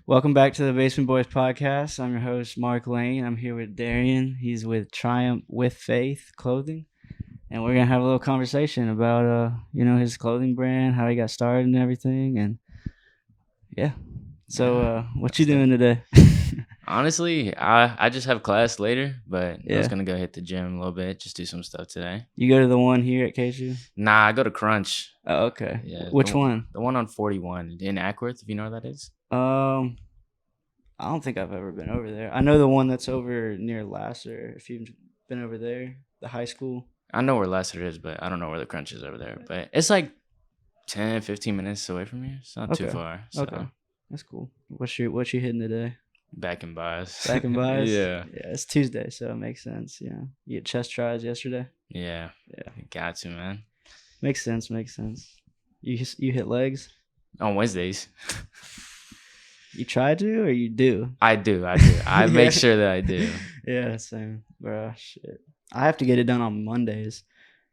Welcome back to the Basement Boys podcast. I'm your host, Mark Lane. I'm here with Darian. He's with Triumph with Faith Clothing. And we're going to have a little conversation about, his clothing brand, how he got started and everything. And yeah. So, what you doing today? Honestly, I just have class later, but I was Yeah. gonna go hit the gym a little bit, just do some stuff today. You go to the one here at KSU? Nah, I go to Crunch. Oh, okay. Yeah, Which one? The one on 41 in Ackworth, if you know where that is. I don't think I've ever been over there. I know the one that's over near Lasser. If you've been over there, the high school. I know where Leicester is, but I don't know where the Crunch is over there. But it's like 10, 15 minutes away from here. It's not too far. So. Okay. That's cool. What you hitting today? Back and buys. Back and buys? Yeah. Yeah, it's Tuesday, so it makes sense. Yeah. You had chest tries yesterday? Yeah. Yeah. Got to, man. Makes sense. You hit legs? On Wednesdays. You try to or you do? I do. I make sure that I do. Yeah, same. Bro, shit. I have to get it done on Mondays.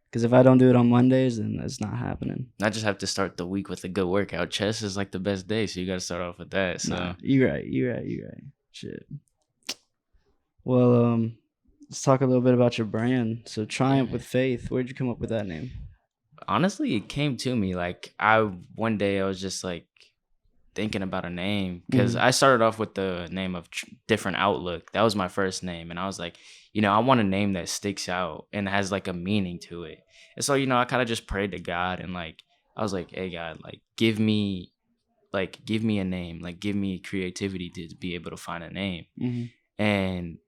Because if I don't do it on Mondays, then it's not happening. I just have to start the week with a good workout. Chest is like the best day, so you got to start off with that. So nah, you're right. Shit. Well, let's talk a little bit about your brand. So Triumph with Faith. Where'd you come up with that name? Honestly, it came to me like one day I was just like thinking about a name because I started off with the name of Different Outlook. That was my first name, and I was like, I want a name that sticks out and has like a meaning to it. And so, I kind of just prayed to God and like I was like, hey God, like give me a name, like give me creativity to be able to find a name. And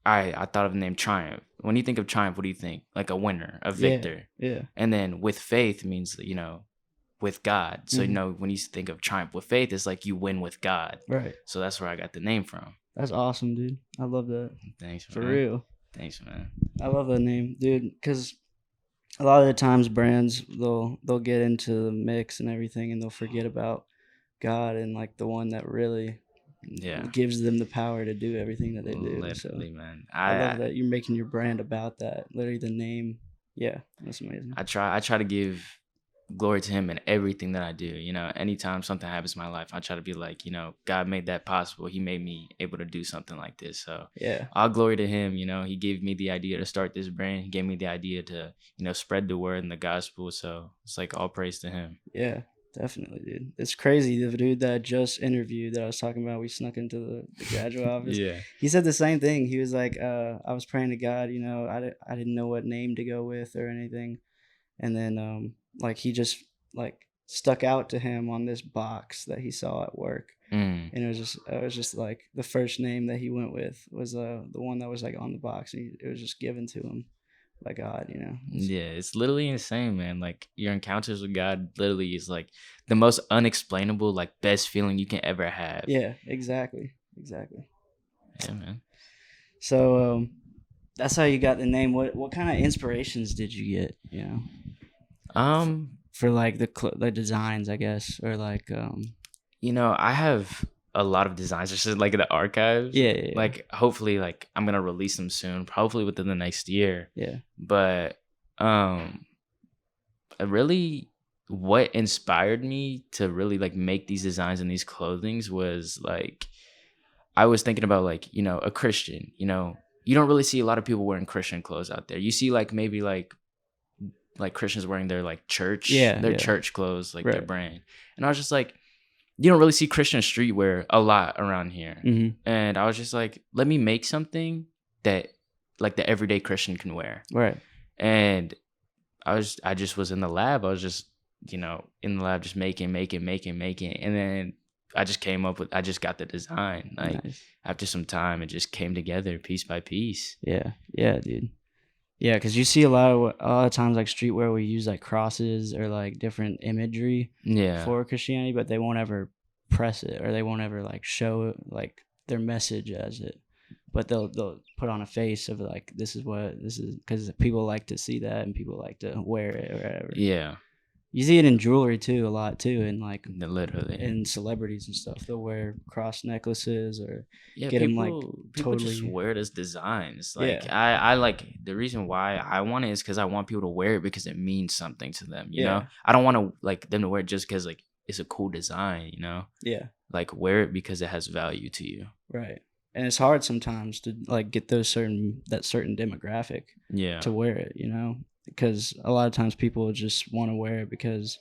I thought of the name Triumph. When you think of Triumph, what do you think? Like a winner, a victor. Yeah. And then with faith means, with God. So, when you think of Triumph with Faith, it's like you win with God. Right. So that's where I got the name from. That's awesome, dude. I love that. Thanks, man. For real. Thanks, man. I love that name, dude, because a lot of the times brands, they'll get into the mix and everything, and they'll forget about God and, like, the one that really gives them the power to do everything that they do. Literally, man. I love that you're making your brand about that. Literally the name. Yeah, that's amazing. I try to give glory to him in everything that I do. Anytime something happens in my life, I try to be like, God made that possible. He made me able to do something like this. So yeah, I'll glory to him. He gave me the idea to start this brand. He gave me the idea to, spread the word and the gospel. So it's like all praise to him. Yeah, definitely, dude. It's crazy. The dude that I just interviewed that I was talking about, we snuck into the graduate office. Yeah. He said the same thing. He was like, I was praying to God, I didn't know what name to go with or anything. And then, like, he just, like, stuck out to him on this box that he saw at work. And it was just like the first name that he went with was the one that was, like, on the box. And it was just given to him by God, Yeah, it's literally insane, man. Like, your encounters with God literally is, like, the most unexplainable, like, best feeling you can ever have. Yeah, exactly. Yeah, man. So, that's how you got the name. What kind of inspirations did you get, for like the designs, I guess, or like I have a lot of designs just like in the archives. Yeah. Like, hopefully, like, I'm gonna release them soon, hopefully within the next year. Yeah. But really what inspired me to really like make these designs and these clothings was like I was thinking about like, a Christian, you don't really see a lot of people wearing Christian clothes out there. You see like maybe like Christians wearing their like church, church clothes, like their brand. And I was just like, you don't really see Christian streetwear a lot around here. And I was just like, let me make something that like the everyday Christian can wear. Right. And I just was in the lab. I was just, in the lab, just making. And then I just got the design. Like, nice. After some time, it just came together piece by piece. Yeah, dude. Yeah, because you see a lot of times like streetwear, we use like crosses or like different imagery for Christianity, but they won't ever press it or they won't ever like show like their message as it. But they'll put on a face of like this is because people like to see that and people like to wear it or whatever. Yeah. You see it in jewelry too, a lot too, and like literally in celebrities and stuff. They'll wear cross necklaces or get people, them like people totally just wear it as designs. Like I like the reason why I want it is because I want people to wear it because it means something to them. You know, I don't want to like them to wear it just because like it's a cool design, you know? Yeah. Like wear it because it has value to you. Right. And it's hard sometimes to like get that certain demographic Yeah. to wear it, you know, because a lot of times people just want to wear it because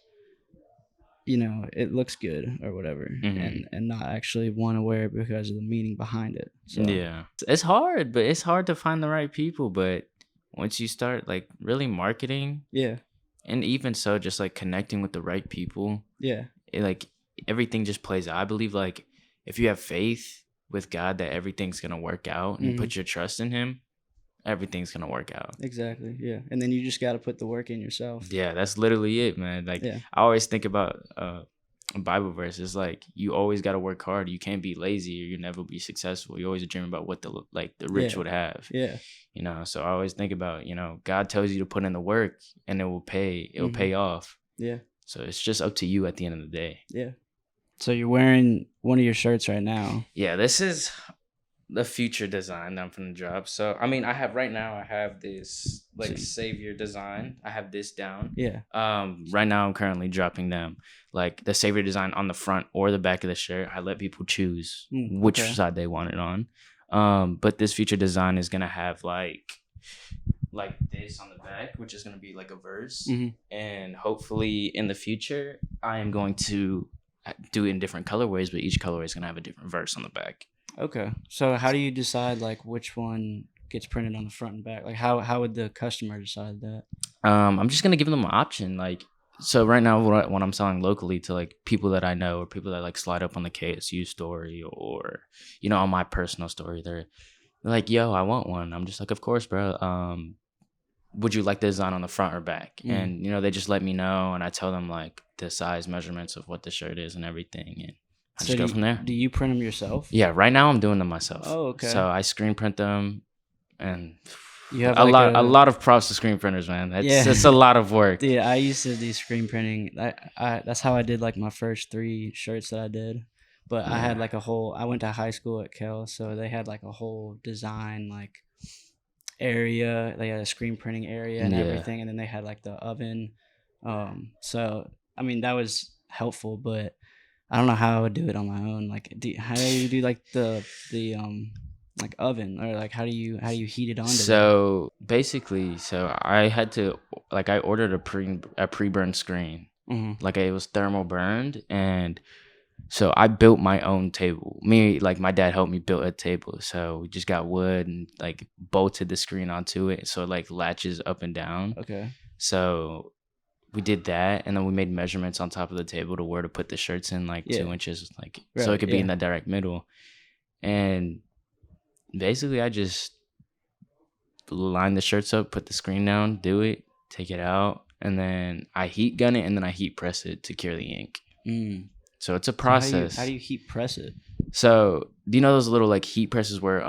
it looks good or whatever, Hmm. and not actually want to wear it because of the meaning behind it. So Yeah. It's hard, but it's hard to find the right people. But once you start like really marketing, yeah, and even so, just like connecting with the right people, yeah, like everything just plays out. I believe like if you have faith with God that everything's gonna work out and you hmm put your trust in Him, everything's gonna work out. exactly, yeah. And then you just got to put the work in yourself. Yeah, that's literally it, man. Like Yeah, I always think about a Bible verse. It's like you always got to work hard. You can't be lazy, or you never be successful. You always dream about what the rich yeah, would have. yeah, So I always think about God tells you to put in the work, and it will pay. It will hmm pay off. yeah, So it's just up to you at the end of the day. yeah. So you're wearing one of your shirts right now. Yeah, this is the future design that I'm gonna drop. So I mean, I have this like See. savior design. I have this down. Yeah. Right now I'm currently dropping them like the savior design on the front or the back of the shirt. I let people choose which Okay. side they want it on. But this future design is gonna have like this on the back, which is gonna be like a verse, hmm and hopefully in the future I am going to do it in different colorways, but each colorway is gonna have a different verse on the back. Okay. So how do you decide like which one gets printed on the front and back? Like how would the customer decide that? I'm just gonna give them an option. Like, so right now, when I'm selling locally to like people that I know or people that like slide up on the KSU story or on my personal story, they're like, "Yo, I want one." I'm just like, "Of course, bro. Would you like the design on the front or back?" Mm. And they just let me know, and I tell them like the size measurements of what the shirt is and everything, and I So just go from there. do you print them yourself? Yeah, right now I'm doing them myself. Oh, okay. So I screen print them, and You have a like lot, a lot of props to screen printers, man. It's a lot of work. Dude, I used to do screen printing. I that's how I did like my first 3 shirts that I did. But I had Yeah. like I went to high school at Cal, so they had like a whole design like area. They had a screen printing area and Yeah. everything, and then they had like the oven. So I mean that was helpful, but I don't know how I would do it on my own. Like, how do you do like the like oven, or like how do you heat it onto that? So basically, I had to I ordered a pre-burned screen, Mhm. like it was thermal burned, and so I built my own table. My dad helped me build a table, so we just got wood and like bolted the screen onto it, so it like latches up and down. Okay. So we did that, and then we made measurements on top of the table to where to put the shirts in, like Yeah. 2 inches, like so it Right, could be in yeah. the direct middle. And basically, I just line the shirts up, put the screen down, do it, take it out, and then I heat gun it, and then I heat press it to cure the ink. Mm. So it's a So process. how do you heat press it? So do you know those little like heat presses where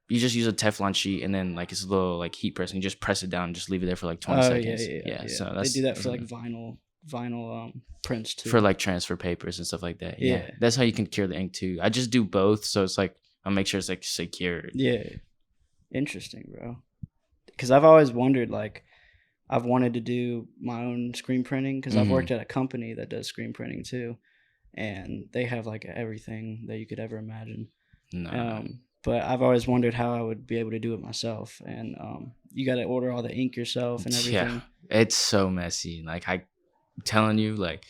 you just use a Teflon sheet and then like it's a little like heat press and you just press it down and just leave it there for like 20 Oh seconds. yeah. So They that's do that for like vinyl prints too. for like transfer papers and stuff like that. Yeah. Yeah. That's how you can cure the ink too. I just do both, so it's like I'll make sure it's like secured. Yeah. Interesting, bro. Because I've always wondered, like, I've wanted to do my own screen printing because I've worked at a company that does screen printing too, and they have like everything that you could ever imagine. No. But I've always wondered how I would be able to do it myself, and you got to order all the ink yourself and everything. Yeah, it's so messy. Like I'm telling you, like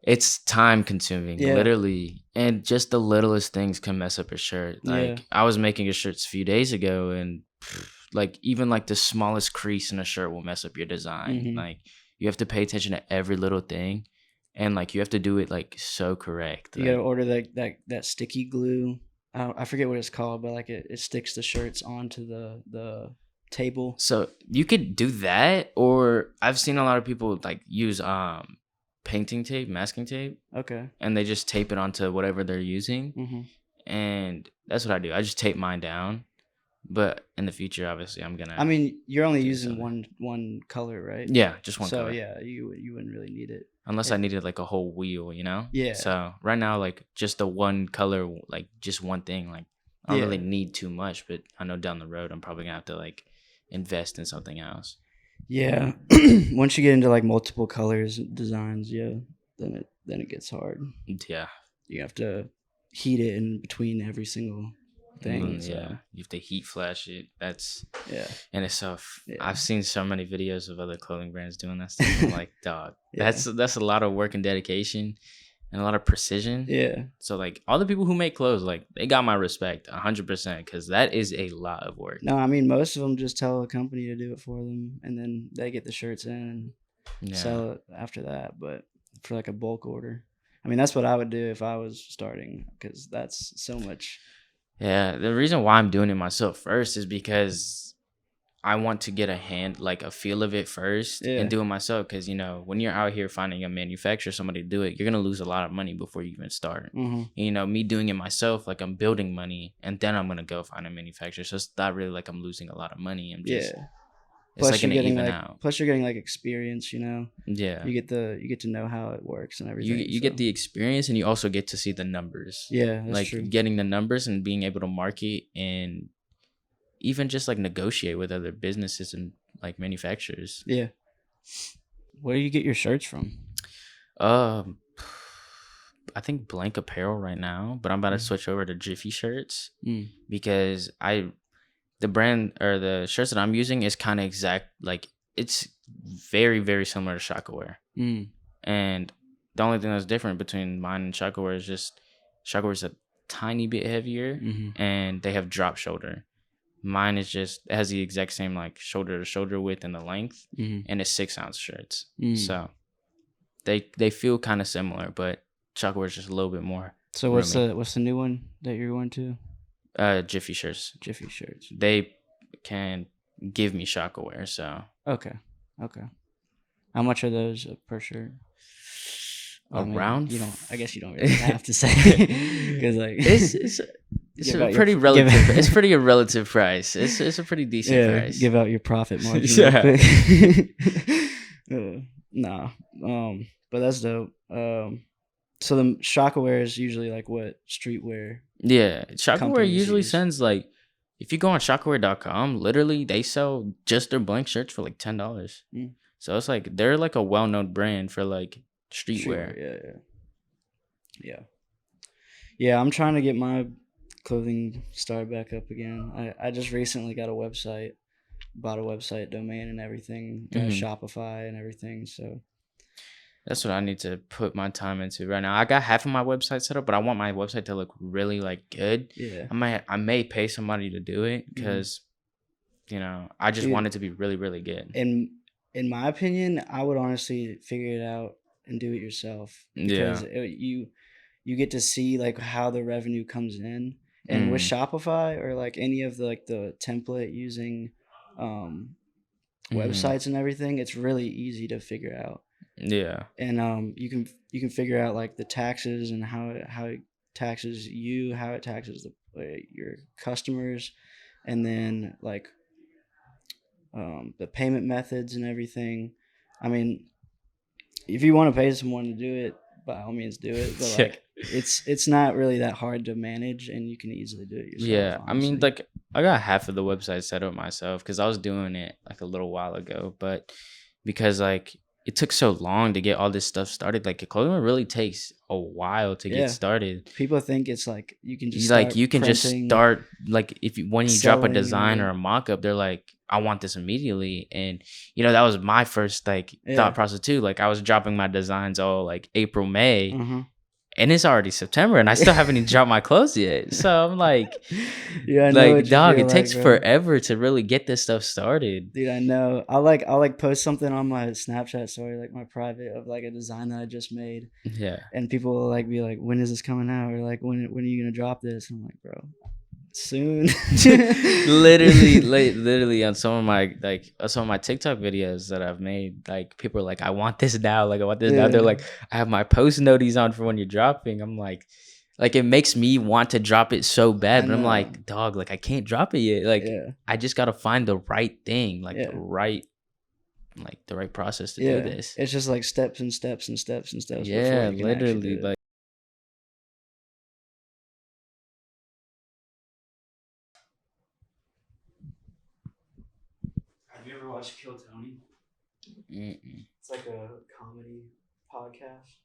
it's time consuming, Yeah. literally, and just the littlest things can mess up a shirt. Like Yeah. I was making a shirt a few days ago, and like even like the smallest crease in a shirt will mess up your design. Mhm. Like you have to pay attention to every little thing, and like you have to do it like so correct. You Like, got to order that sticky glue. I forget what it's called, but like it sticks the shirts onto the table. so you could do that, or I've seen a lot of people like use painting tape, masking tape, Okay. and they just tape it onto whatever they're using. Mm-hmm. And that's what I do. I just tape mine down. But in the future, obviously, I'm gonna. I mean, you're only do using something. one color, right? Yeah, just one So color. yeah, you wouldn't really need it. Unless I needed like a whole wheel, Yeah. So right now, like just the one color, like just one thing, like I don't Yeah. really need too much. But I know down the road, I'm probably gonna have to like invest in something else. Yeah. Once you get into like multiple colors, designs, yeah, then it gets hard. Yeah. You have to heat it in between every single thing. Yeah, So you have to heat flash it. That's yeah, and it's tough. yeah, I've seen so many videos of other clothing brands doing that stuff. I'm like, dog, yeah, that's a lot of work and dedication and a lot of precision. yeah. So like all the people who make clothes, like they got my respect 100% because that is a lot of work. No, I mean most of them just tell a company to do it for them, and then they get the shirts in and Yeah. sell it after that. But for like a bulk order, I mean that's what I would do if I was starting, because that's so much. Yeah. The reason why I'm doing it myself first is because I want to get a feel of it first and Yeah. do it myself. Because, when you're out here finding a manufacturer, somebody to do it, you're going to lose a lot of money before you even start. Mm-hmm. Me doing it myself, like I'm building money and then I'm going to go find a manufacturer. So it's not really like I'm losing a lot of money. Yeah. It's like going to even like out. plus you're getting like experience. Yeah. You get to know how it works and everything. You get the experience and you also get to see the numbers. Yeah, that's Like true. getting the numbers and being able to market and even just like negotiate with other businesses and like manufacturers. Yeah. Where do you get your shirts from? Um, I think Blank Apparel right now, but I'm about to Mm. switch over to Jiffy shirts Mm. because the brand or the shirts that I'm using is kind of exact, like it's very very similar to Shockaware, Mm. and the only thing that's different between mine and Shockaware is just Shockaware is a tiny bit heavier Mm-hmm. and they have drop shoulder. Mine is just it has the exact same like shoulder to shoulder width and the length, Mm-hmm. and it's 6-ounce shirts. Mm. So they feel kind of similar, but Shockaware is just a little bit more. So what's the new one that you're going to? Jiffy shirts. Jiffy shirts. They can give me Shockaware, so Okay. How much are those per shirt? I mean, around. you don't. I guess you don't really have to say because like it's a pretty relative. It's pretty a relative price. It's a pretty decent price. Give out your profit margin. Yeah. Real quick. Nah. But that's dope. So the Shockaware is usually like what streetwear. Yeah, Shockaware usually use. sends like if you go on shockaware.com, literally they sell just their blank shirts for like $10. Mm. So it's like they're like a well-known brand for like streetwear. Yeah. I'm trying to get my clothing started back up again. I just recently got a website, bought a website domain and everything, got Shopify and everything. So that's what I need to put my time into right now. I got half of my website set up, but I want my website to look really like good. Yeah. I may pay somebody to do it because I just want it to be really, really good. In my opinion, I would honestly figure it out and do it yourself because you get to see like how the revenue comes in. And with Shopify or like any of the template using websites and everything, it's really easy to figure out. Yeah. And you can figure out like the taxes and how it taxes you, how it taxes your customers, and then like the payment methods and everything. I mean, if you want to pay someone to do it, by all means do it. But like it's not really that hard to manage, and you can easily do it yourself. Yeah, honestly. I mean, like I got half of the website set up myself because I was doing it like a little while ago, but because like it took so long to get all this stuff started, like clothing really takes a while to get started. People think it's like you can just start like when you drop a design or a mock-up, they're like, I want this immediately. And that was my first like thought process too. Like I was dropping my designs all like April, May, and it's already September and I still haven't even dropped my clothes yet. So I'm like, like dog, it takes forever to really get this stuff started. Dude, I know. I'll like post something on my Snapchat story, like my private, of like a design that I just made. Yeah. And people will like be like, when is this coming out? Or like, when are you gonna drop this? I'm like, bro, soon. literally on some of my TikTok videos that I've made, like people are like, I want this now, like I want this now. They're like, I have my post noties on for when you're dropping. I'm like it makes me want to drop it so bad, but I'm like, dog, like I can't drop it yet. Like I just gotta find the right thing, like the right process to do this. It's just like steps and steps and steps and steps. Yeah, literally like. Have you ever watched Kill Tony? Mm-mm. It's like a comedy podcast,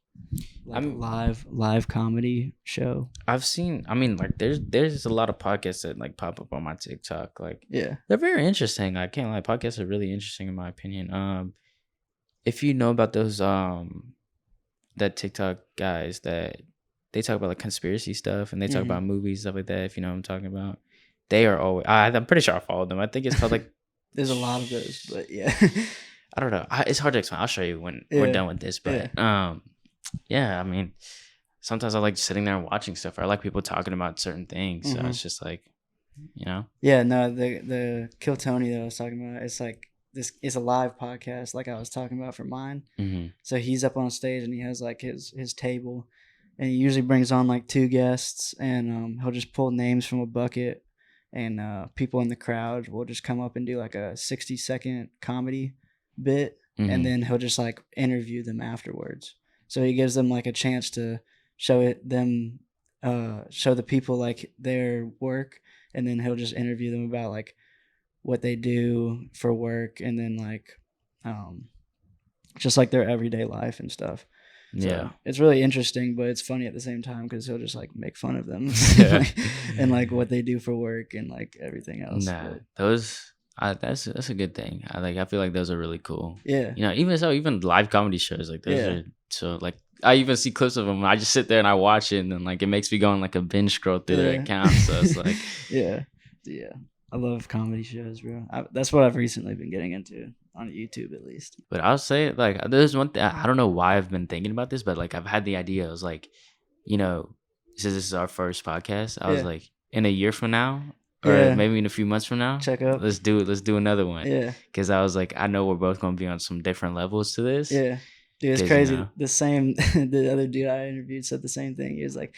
like a I'm live comedy show. I've seen. I mean, like there's a lot of podcasts that like pop up on my TikTok. Like Yeah. they're very interesting. I can't lie. Podcasts are really interesting in my opinion. If you know about those that TikTok guys that they talk about like conspiracy stuff and they talk Hmm. about movies stuff like that. If you know what I'm talking about, they are always. I'm pretty sure I followed them. I think it's called like. There's a lot of those, but yeah. I don't know. It's hard to explain. I'll show you when we're Yeah. done with this. Yeah. But yeah. I mean, sometimes I like sitting there and watching stuff. Or I like people talking about certain things. So Hmm. it's just like, you know. Yeah, no, the Kill Tony that I was talking about, it's like this. It's a live podcast, like I was talking about for mine. Mm-hmm. So he's up on stage and he has like his table, and he usually brings on like two guests, and he'll just pull names from a bucket, and people in the crowd will just come up and do like a 60-second comedy bit, and Mm-hmm. then he'll just like interview them afterwards. So he gives them like a chance to show the people like their work, and then he'll just interview them about like what they do for work, and then like um just like their everyday life and stuff. Yeah. So it's really interesting, but it's funny at the same time because he'll just like make fun of them Yeah. and like what they do for work and like everything else. Nah, But those. That's a good thing. I feel like those are really cool. yeah, You know, even live comedy shows like those yeah, are so like I even see clips of them. I just sit there and I watch it, and then like it makes me go on like a binge scroll through their yeah, account. So it's like, yeah, yeah. I love comedy shows, bro. That's what I've recently been getting into on YouTube, at least. but I'll say like there's one thing I don't know why I've been thinking about this, but like I've had the idea. I was like, you know, since this is our first podcast, I was Yeah, like, in a year from now, or yeah. maybe in a few months from now, Check up. let's do it. Let's do another one. Yeah, Because I was like, I know we're both gonna be on some different levels to this. yeah. Dude, it's 'Cause, you crazy. know, The same, the other dude I interviewed said the same thing. He was like,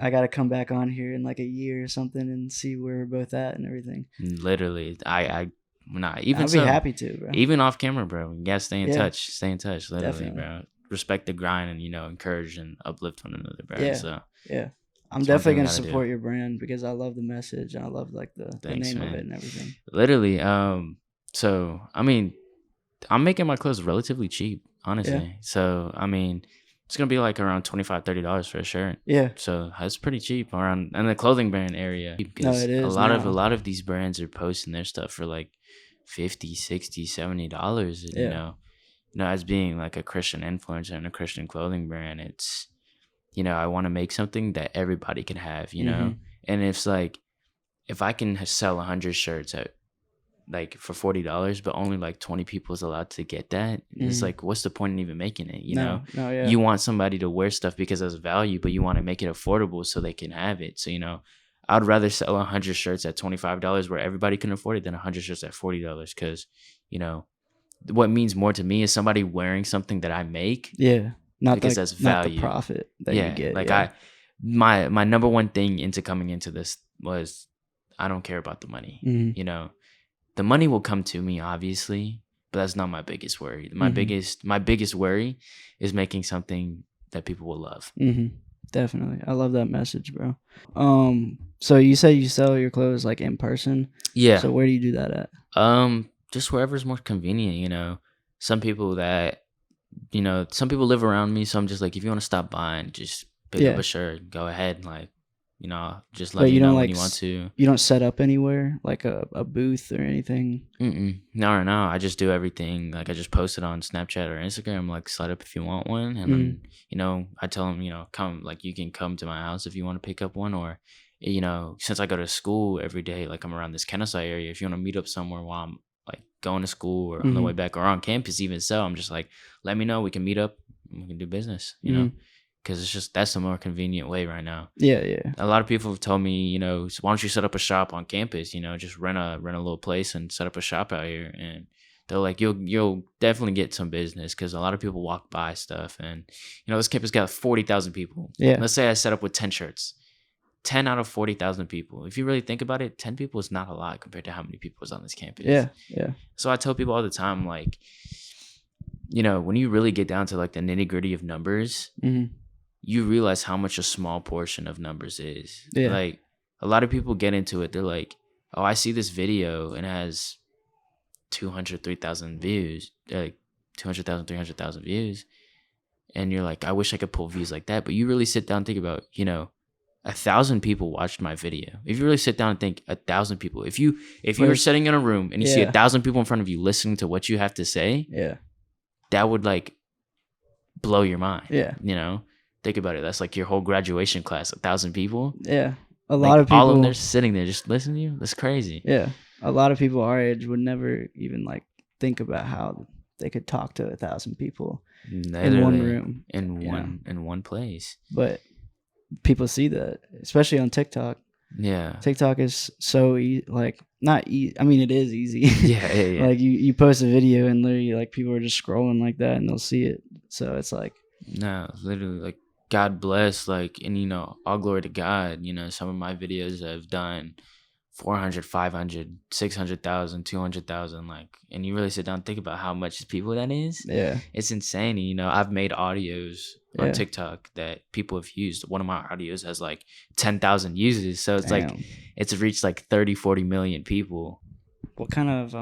I gotta come back on here in like a year or something and see where we're both at and everything. literally, nah, even I'd be so, happy to, bro. even off camera, bro. You gotta stay in Yeah, touch. Stay in touch, literally, definitely. bro. Respect the grind and encourage and uplift one another, bro. Yeah, So yeah. I'm it's one definitely thing we gonna gotta do. support your brand because I love the message and I love like the Thanks, name of man. it and everything. Literally, so I mean, I'm making my clothes relatively cheap, honestly. Yeah, So I mean, it's gonna be like around $25-$30 for a shirt. yeah. So that's pretty cheap around in the clothing brand area. No, Because it a is lot of now. these brands are posting their stuff for like $50, $60, $70. And, Yeah. as being like a Christian influencer and a Christian clothing brand, it's I want to make something that everybody can have, Mhm. and it's like if I can sell 100 shirts at like for $40, but only like 20 people is allowed to get that. It's Mhm. like, what's the point in even making it? You know, No, yeah. you want somebody to wear stuff because there's value, but you want to make it affordable so they can have it. So, I'd rather sell 100 shirts at $25 where everybody can afford it than 100 shirts at $40 because, what means more to me is somebody wearing something that I make Yeah. Not because like that's not the value. profit that you get. Like Yeah. my number one thing into coming into this was I don't care about the money. Mhm. The money will come to me, obviously, but that's not my biggest worry. Mhm. My biggest worry is making something that people will love. Mhm. Definitely. I love that message, bro. So you say you sell your clothes like in person. Yeah. So where do you do that at? Just wherever's more convenient. Some people some people live around me, so I'm just like, if you want to stop by and just pick up Yeah. a shirt, go ahead. Like, just let But me you don't know when like you want to. you don't set up anywhere like a booth or anything. No. I just do everything. Like I just post it on Snapchat or Instagram. Like slide up if you want one, and then I tell them come, like you can come to my house if you want to pick up one, or since I go to school every day, like I'm around this Kennesaw area. If you want to meet up somewhere while I'm like going to school or on the way Mhm. back or on campus, even so, I'm just like, let me know. We can meet up. We can do business. Mhm. Because it's just that's the more convenient way right now. Yeah, yeah. A lot of people have told me, so why don't you set up a shop on campus? Just rent a little place and set up a shop out here. And they're like, you'll definitely get some business because a lot of people walk by stuff. And this campus got 40,000 people. Yeah. Let's say I set up with 10 shirts, 10 out of 40,000 people. If you really think about it, 10 people is not a lot compared to how many people is on this campus. Yeah, yeah. So I tell people all the time, like, when you really get down to like the nitty gritty of numbers, Mhm. you realize how much a small portion of numbers is. Yeah. Like a lot of people get into it. They're like, oh, I see this video and it has 200, 3,000 views, like 200,000, 300,000 views. and you're like, I wish I could pull views like that. But you really sit down and think about, 1,000 people watched my video. If you really sit down and think 1,000 people, if you were sitting in a room and you see 1,000 people in front of you listening to what you have to say, that would like blow your mind. Think about it. That's like your whole graduation class, 1,000 people. A lot of people, all of them, they're sitting there just listening to you. That's crazy. A lot of people our age would never even like think about how they could talk to 1,000 people in one room, in one place. But people see that, especially on TikTok. TikTok is so not easy. I mean, it is easy. Like you post a video and literally like people are just scrolling like that and they'll see it. So it's like, no, literally, like, God bless, like, and all glory to God. Some of my videos have done 400, 500, 600,000, 200,000, like, and you really sit down and think about how much people that is. It's insane. I've made audios on TikTok that people have used. One of my audios has like 10,000 uses, so it's like it's reached like 30, 40 million people. What kind of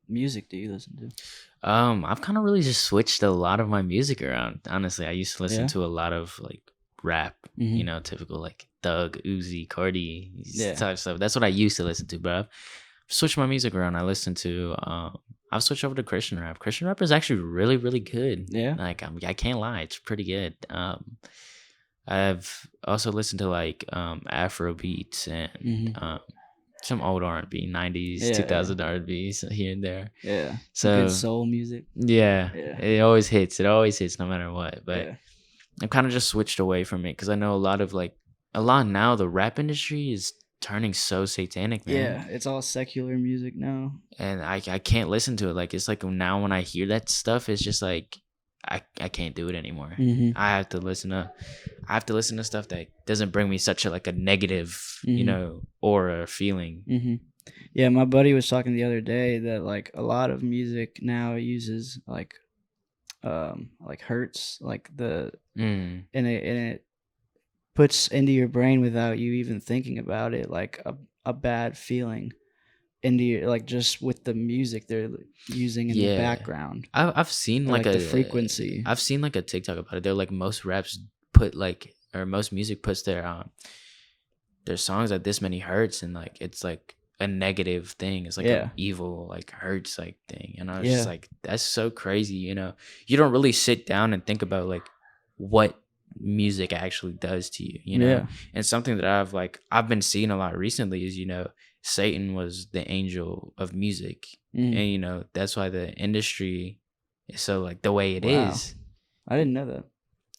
music do you listen to? I've kind of really just switched a lot of my music around. Honestly, I used to listen to a lot of like rap, typical like Thug, Uzi, Cardi, type stuff. That's what I used to listen to, but I've switched my music around. I listen to I've switched over to Christian rap. Christian rap is actually really, really good. Like I can't lie, it's pretty good. I've also listened to like Afro beats and some old R&B, 90s, 2000 R&B here and there. So good soul music. It always hits. It always hits no matter what. But I've kind of just switched away from it because I know a lot now, the rap industry is turning so satanic, man. It's all secular music now. And I can't listen to it. Like, it's like now when I hear that stuff, it's just like I can't do it anymore. I have to listen to stuff that doesn't bring me such a negative, aura feeling. Yeah, my buddy was talking the other day that like a lot of music now uses like hertz, like and it puts into your brain without you even thinking about it, like a bad feeling into your, like, just with the music they're using in the background. I've seen like the frequency. I've seen like a TikTok about it. They're like, most raps put like, or most music puts their songs at this many hertz, and like it's like a negative thing. It's like an evil like hertz like thing, and I was just like, that's so crazy. You don't really sit down and think about like what music actually does to you. And something that I've been seeing a lot recently is Satan was the angel of music, and that's why the industry is so like the way it is. I didn't know that.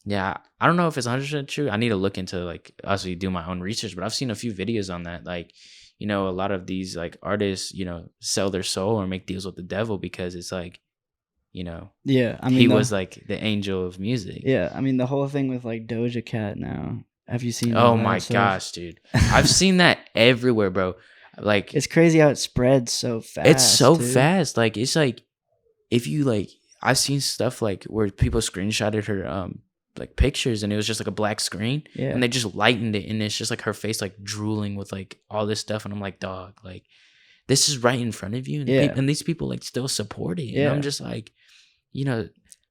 Yeah, I don't know if it's 100% true. I need to look into like actually do my own research, but I've seen a few videos on that. Like, a lot of these like artists, sell their soul or make deals with the devil because it's like, I mean, he was like the angel of music. I mean, the whole thing with like Doja Cat now. Have you seen? Oh my gosh, dude! I've seen that everywhere, bro. Like, it's crazy how it spreads so fast. It's so fast. Like, it's like, if you like, I've seen stuff like where people screenshotted her like pictures, and it was just like a black screen, and they just lightened it, and it's just like her face like drooling with like all this stuff, and I'm like, dog, like, this is right in front of you, and, and these people like still support it. And I'm just like,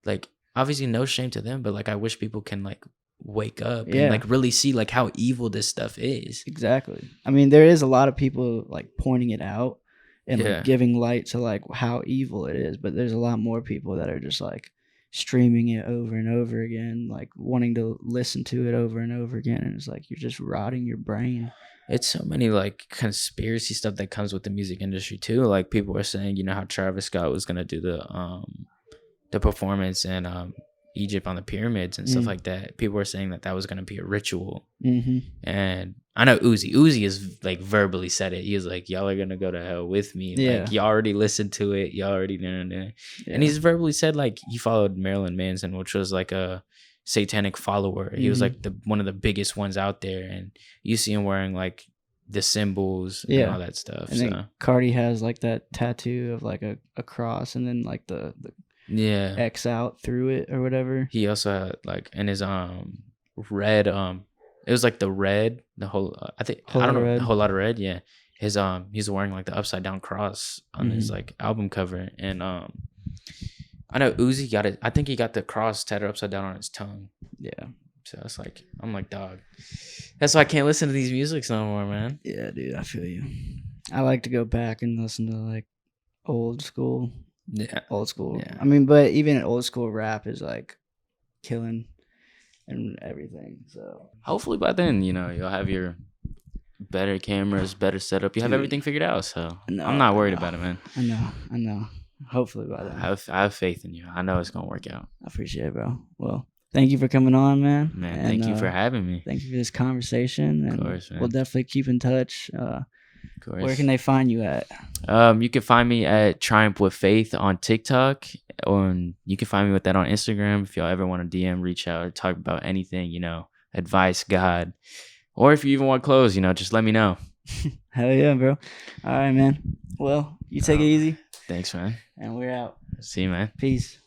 like, obviously no shame to them, but like I wish people can like wake up and like really see like how evil this stuff is. Exactly. I mean, there is a lot of people like pointing it out and like giving light to like how evil it is, but there's a lot more people that are just like streaming it over and over again, like wanting to listen to it over and over again, and it's like you're just rotting your brain. It's so many like conspiracy stuff that comes with the music industry too. Like, people are saying, how Travis Scott was gonna do the performance in Egypt on the pyramids and stuff like that. People were saying that was gonna be a ritual. And I know Uzi is like verbally said it. He was like, y'all are gonna go to hell with me. Like, y'all already listened to it. Y'all already know. And he's verbally said like he followed Marilyn Manson, which was like a satanic follower. He was like one of the biggest ones out there, and you see him wearing like the symbols and all that stuff. And then Cardi has like that tattoo of like a cross, and then like the X out through it or whatever. He also had like in his red it was like the red, the whole a whole lot of red. His he's wearing like the upside down cross on his like album cover, and I know Uzi got it. I think he got the cross tattooed upside down on his tongue. Yeah. So it's like, I'm like, dog. That's why I can't listen to these musics no more, man. Yeah, dude, I feel you. I like to go back and listen to like old school. Yeah. Old school. Yeah. I mean, but even old school rap is like killing and everything. So Hopefully by then, you know, you'll have your better cameras, better setup. You have Dude. everything figured out. So No, I'm not I worried know. about it, man. I know. Hopefully by then. I have faith in you. I know it's gonna work out. I appreciate it, bro. Well, thank you for coming on, man. Man, And, thank you for having me. Thank you for this conversation. And course, man. we'll definitely keep in touch. Of course. Where can they find you at? You can find me at Triumph with Faith on TikTok, or you can find me with that on Instagram. If y'all ever want to DM, reach out, or talk about anything, you know, advice, God, or if you even want clothes, you know, just let me know. Hell yeah, bro. All right, man. Well, you take it easy. Thanks, man. And we're out. See you, man. Peace.